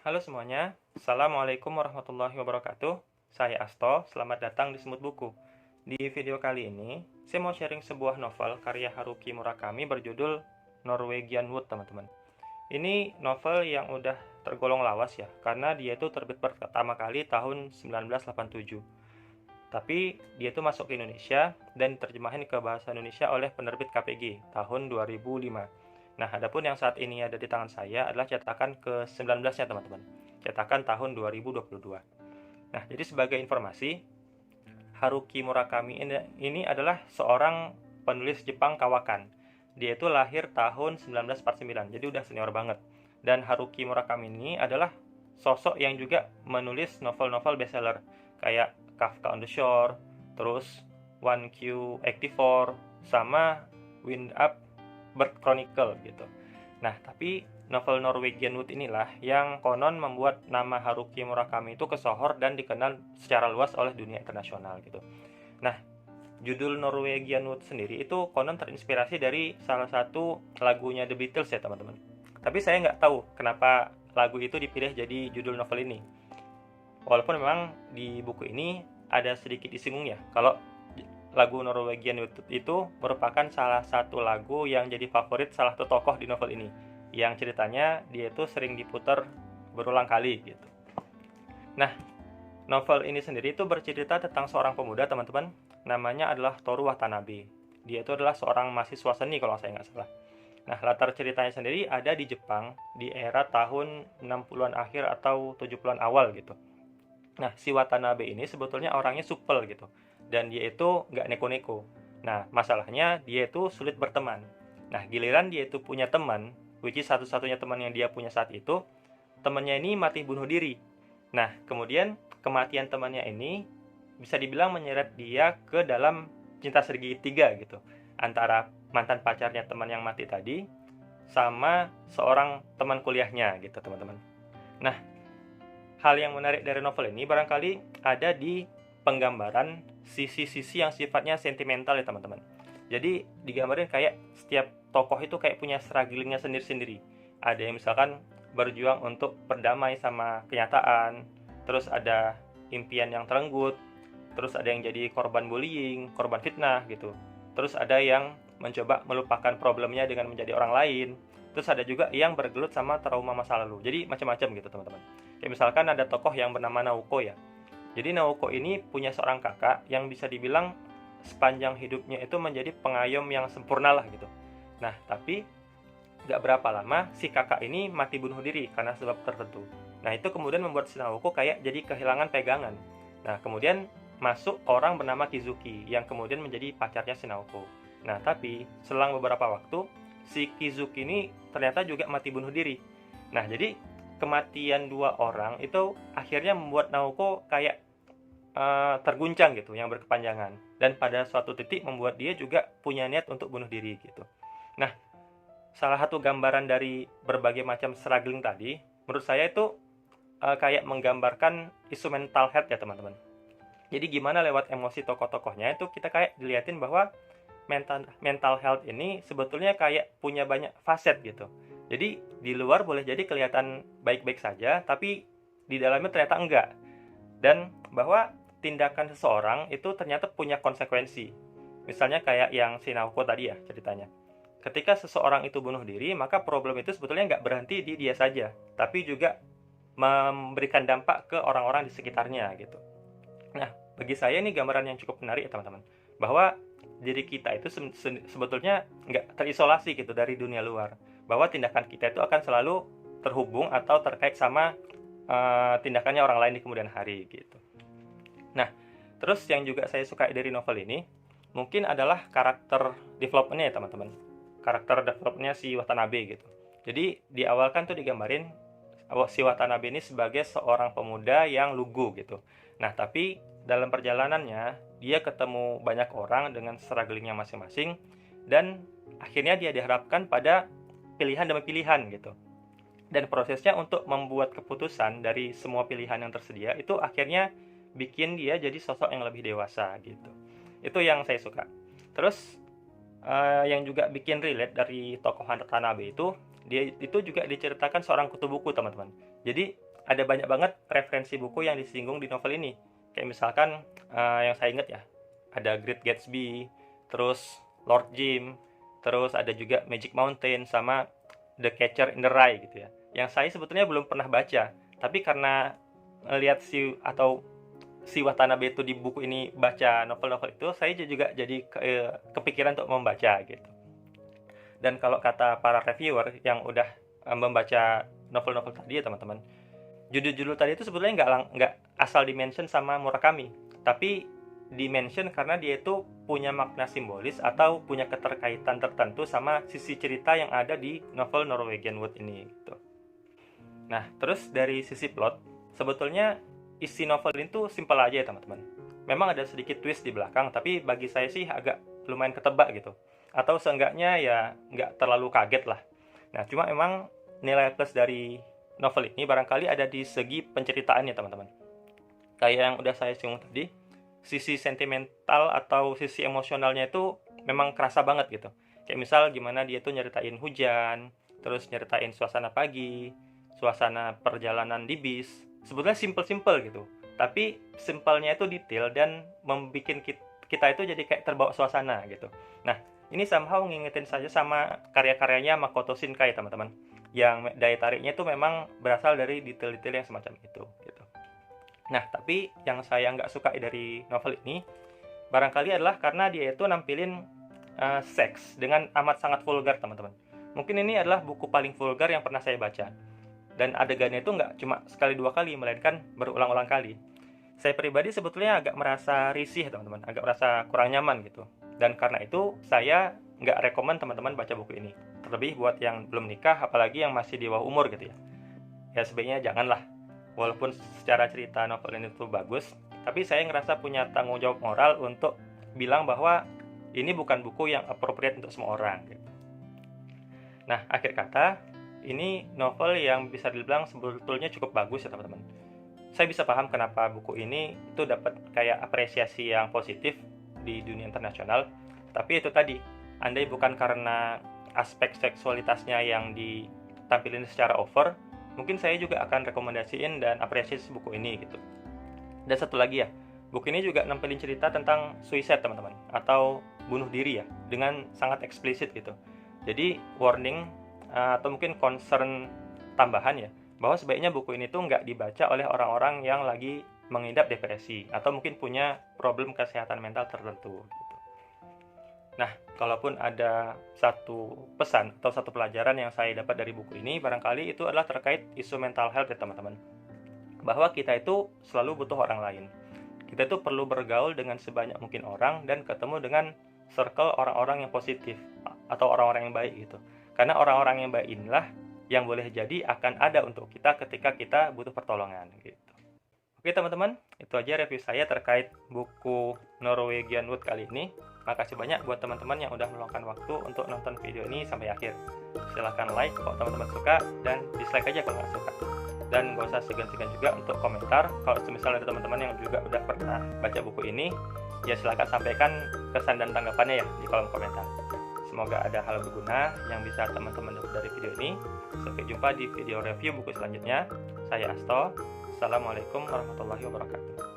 Halo semuanya, Assalamualaikum warahmatullahi wabarakatuh. Saya Asto, selamat datang di Semut Buku. Di video kali ini, saya mau sharing sebuah novel karya Haruki Murakami berjudul Norwegian Wood, teman-teman. Ini novel yang udah tergolong lawas ya, karena dia itu terbit pertama kali tahun 1987. Tapi dia itu masuk ke Indonesia dan diterjemahin ke bahasa Indonesia oleh penerbit KPG tahun 2005. Nah, adapun yang saat ini ada di tangan saya adalah cetakan ke-19-nya, teman-teman. Cetakan tahun 2022. Nah, jadi sebagai informasi, Haruki Murakami ini adalah seorang penulis Jepang kawakan. Dia itu lahir tahun 1949, jadi udah senior banget. Dan Haruki Murakami ini adalah sosok yang juga menulis novel-novel bestseller kayak Kafka on the Shore, terus 1Q84, sama Wind Up Bird Chronicle gitu. Nah, tapi novel Norwegian Wood inilah yang konon membuat nama Haruki Murakami itu kesohor dan dikenal secara luas oleh dunia internasional gitu. Nah, judul Norwegian Wood sendiri itu konon terinspirasi dari salah satu lagunya The Beatles ya, teman-teman. Tapi saya nggak tahu kenapa lagu itu dipilih jadi judul novel ini. Walaupun memang di buku ini ada sedikit disinggung ya, kalau lagu Norwegian Wood itu merupakan salah satu lagu yang jadi favorit salah satu tokoh di novel ini, yang ceritanya dia itu sering diputar berulang kali gitu. Nah, novel ini sendiri itu bercerita tentang seorang pemuda, teman-teman. Namanya adalah Toru Watanabe. Dia itu adalah seorang mahasiswa seni kalau saya nggak salah. Nah, latar ceritanya sendiri ada di Jepang di era tahun 60-an akhir atau 70-an awal gitu. Nah, si Watanabe ini sebetulnya orangnya supel gitu. Dan dia itu nggak neko-neko. Nah, masalahnya dia itu sulit berteman. Nah, giliran dia itu punya teman, which is satu-satunya teman yang dia punya saat itu, temannya ini mati bunuh diri. Nah, kemudian kematian temannya ini bisa dibilang menyeret dia ke dalam cinta segitiga gitu. Antara mantan pacarnya teman yang mati tadi sama seorang teman kuliahnya gitu, teman-teman. Nah, hal yang menarik dari novel ini barangkali ada di penggambaran sisi-sisi yang sifatnya sentimental ya, teman-teman. Jadi digambarin kayak setiap tokoh itu kayak punya strugglingnya sendiri-sendiri. Ada yang misalkan berjuang untuk berdamai sama kenyataan, terus ada impian yang terenggut, terus ada yang jadi korban bullying, korban fitnah gitu. Terus ada yang mencoba melupakan problemnya dengan menjadi orang lain. Terus ada juga yang bergelut sama trauma masa lalu. Jadi macam-macam gitu, teman-teman. Kayak misalkan ada tokoh yang bernama Naoko ya. Jadi Naoko ini punya seorang kakak yang bisa dibilang sepanjang hidupnya itu menjadi pengayom yang sempurna lah gitu. Nah, tapi gak berapa lama si kakak ini mati bunuh diri karena sebab tertentu. Nah, itu kemudian membuat si Naoko kayak jadi kehilangan pegangan. Nah, kemudian masuk orang bernama Kizuki yang kemudian menjadi pacarnya si Naoko. Nah, tapi selang beberapa waktu si Kizuki ini ternyata juga mati bunuh diri. Nah, jadi kematian dua orang itu akhirnya membuat Naoko kayak terguncang gitu, yang berkepanjangan. Dan pada suatu titik membuat dia juga punya niat untuk bunuh diri gitu. Nah, salah satu gambaran dari berbagai macam struggling tadi, menurut saya itu kayak menggambarkan isu mental health ya, teman-teman. Jadi gimana lewat emosi tokoh-tokohnya itu kita kayak dilihatin bahwa mental health ini sebetulnya kayak punya banyak faset gitu. Jadi di luar boleh jadi kelihatan baik-baik saja, tapi di dalamnya ternyata enggak. Dan bahwa tindakan seseorang itu ternyata punya konsekuensi. Misalnya kayak yang si Naoko tadi ya ceritanya. Ketika seseorang itu bunuh diri, maka problem itu sebetulnya nggak berhenti di dia saja, tapi juga memberikan dampak ke orang-orang di sekitarnya gitu. Nah, bagi saya ini gambaran yang cukup menarik ya, teman-teman. Bahwa diri kita itu sebetulnya nggak terisolasi gitu dari dunia luar. Bahwa tindakan kita itu akan selalu terhubung atau terkait sama tindakannya orang lain di kemudian hari gitu. Nah, terus yang juga saya suka dari novel ini mungkin adalah karakter development-nya ya, teman-teman. Karakter development-nya si Watanabe gitu. Jadi di awal kan tuh digambarin si Watanabe ini sebagai seorang pemuda yang lugu gitu. Nah, tapi dalam perjalanannya dia ketemu banyak orang dengan strugglingnya masing-masing dan akhirnya dia dihadapkan pada pilihan demi pilihan gitu. Dan prosesnya untuk membuat keputusan dari semua pilihan yang tersedia itu akhirnya bikin dia jadi sosok yang lebih dewasa gitu. Itu yang saya suka. Terus yang juga bikin relate dari tokoh Tanabe itu, dia itu juga diceritakan seorang kutu buku, teman-teman. Jadi ada banyak banget referensi buku yang disinggung di novel ini. Kayak misalkan yang saya ingat ya, ada Great Gatsby, terus Lord Jim, terus ada juga Magic Mountain sama The Catcher in the Rye gitu ya. Yang saya sebetulnya belum pernah baca, tapi karena lihat si Watanabe itu di buku ini baca novel-novel itu, saya juga jadi kepikiran untuk membaca gitu. Dan kalau kata para reviewer yang udah membaca novel-novel tadi ya teman-teman, judul-judul tadi itu sebetulnya nggak asal dimention sama Murakami, tapi dimention karena dia itu punya makna simbolis atau punya keterkaitan tertentu sama sisi cerita yang ada di novel Norwegian Wood ini gitu. Nah, terus dari sisi plot, sebetulnya isi novel ini tuh simpel aja ya teman-teman. Memang ada sedikit twist di belakang, tapi bagi saya sih agak lumayan ketebak gitu. Atau seenggaknya ya nggak terlalu kaget lah. Nah, cuma memang nilai plus dari novel ini barangkali ada di segi penceritaannya teman-teman. Kayak yang udah saya singgung tadi, sisi sentimental atau sisi emosionalnya itu memang kerasa banget gitu. Kayak misal gimana dia tuh nyeritain hujan, terus nyeritain suasana pagi, suasana perjalanan di bis. Sebetulnya simple-simple gitu, tapi simpelnya itu detail dan membuat kita itu jadi kayak terbawa suasana gitu. Nah, ini somehow ngingetin saja sama karya-karyanya Makoto Shinkai teman-teman, yang daya tariknya itu memang berasal dari detail-detail yang semacam itu gitu. Nah, tapi yang saya nggak suka dari novel ini barangkali adalah karena dia itu nampilin seks dengan amat sangat vulgar teman-teman. Mungkin ini adalah buku paling vulgar yang pernah saya baca. Dan adegannya itu nggak cuma sekali dua kali, melainkan berulang-ulang kali. Saya pribadi sebetulnya agak merasa risih teman-teman, agak merasa kurang nyaman gitu. Dan karena itu saya nggak rekomen teman-teman baca buku ini. Terlebih buat yang belum nikah, apalagi yang masih di bawah umur gitu ya. Ya sebaiknya janganlah. Walaupun secara cerita novel ini tuh bagus, tapi saya ngerasa punya tanggung jawab moral untuk bilang bahwa ini bukan buku yang appropriate untuk semua orang gitu. Nah, akhir kata, ini novel yang bisa dibilang sebetulnya cukup bagus ya teman-teman. Saya bisa paham kenapa buku ini itu dapat kayak apresiasi yang positif di dunia internasional. Tapi itu tadi, andai bukan karena aspek seksualitasnya yang ditampilin secara over, mungkin saya juga akan rekomendasiin dan apresiasi buku ini gitu. Dan satu lagi ya, buku ini juga nampilin cerita tentang suicide teman-teman, atau bunuh diri ya, dengan sangat eksplisit gitu. Jadi warning atau mungkin concern tambahan ya, bahwa sebaiknya buku ini tuh nggak dibaca oleh orang-orang yang lagi mengidap depresi atau mungkin punya problem kesehatan mental tertentu gitu. Nah, kalaupun ada satu pesan atau satu pelajaran yang saya dapat dari buku ini, barangkali itu adalah terkait isu mental health ya teman-teman. Bahwa kita itu selalu butuh orang lain. Kita itu perlu bergaul dengan sebanyak mungkin orang dan ketemu dengan circle orang-orang yang positif atau orang-orang yang baik gitu. Karena orang-orang yang baik inilah yang boleh jadi akan ada untuk kita ketika kita butuh pertolongan gitu. Oke teman-teman, itu aja review saya terkait buku Norwegian Wood kali ini. Makasih banyak buat teman-teman yang udah meluangkan waktu untuk nonton video ini sampai akhir. Silahkan like kalau teman-teman suka dan dislike aja kalau nggak suka. Dan gak usah segan-segan juga untuk komentar. Kalau misalnya ada teman-teman yang juga udah pernah baca buku ini, ya silahkan sampaikan kesan dan tanggapannya ya di kolom komentar. Semoga ada hal berguna yang bisa teman-teman dapat dari video ini. Sampai jumpa di video review buku selanjutnya. Saya Asto. Assalamualaikum warahmatullahi wabarakatuh.